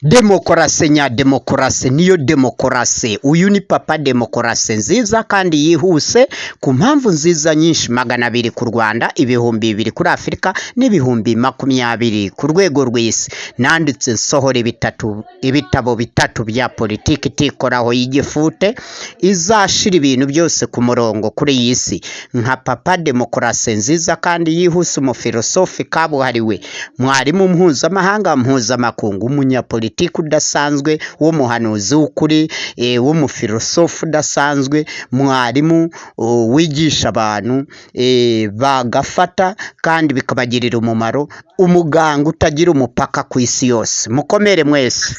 Demokarasi nyademokarasi niyo demokarasi. Uyu ni papa demokarasi nziza kandi yihuse ku mpamvu nziza nyinshi. 200 ku Rwanda, 200 kuri Afurika, n'ibihumbi 20 ku rwego rw'isi. Nanditse nsohora ibitabo bitatu bya politiki itikoraho y'igifute izashira ibintu byose ku murongo kuri iyi si. Nka papa demokarasi nziza kandi yihuse, umufilosofi kabuhariwe, mwarimu mpuzamahanga mpuzamakungu, umunyapolitiki udasanzwe, w'umuhanuzi w'ukuri, w'umufilosofi udasanzwe, mwarimu wigisha abantu bagafata kandi bikabagirira umumaro, umuganga utagira umupaka ku isi yose. Mukomere mwese.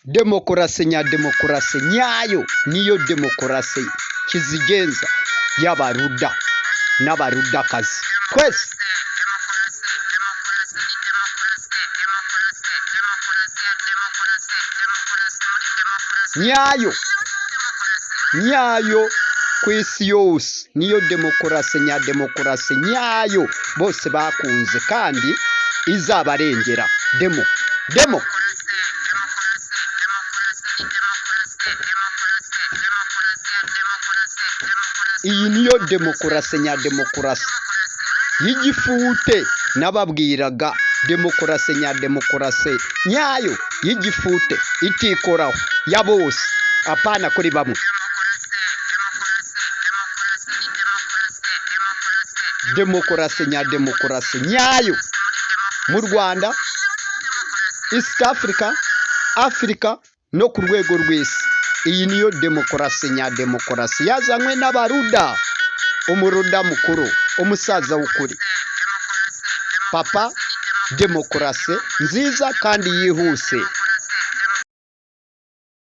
Demokarasi nyademokarasi nyayo niyo demokarasi kizigenza y'abaruda n'abarudakazi twese. Nyayo ku isi yose niyo demokarasi nyademokarasi nyayo bose bakunze kandi izabarengera. Demo iyi niyo demokarasi nyademokarasi y'igifute nababwiraga. Demokarasi nyademokarasi nyayo y'igifute itikoraho ya bose, apana kuri bamwe. Demokarasi nyademokarasi nyayo mu Rwanda, East Africa no ku rwego rw'isi. Iyi niyo demokarasi nyademokarasi yazanywe n'abaruda, umuruda mukuru, umusaza w'ukuri, papa demokarasi nziza kandi yihuse.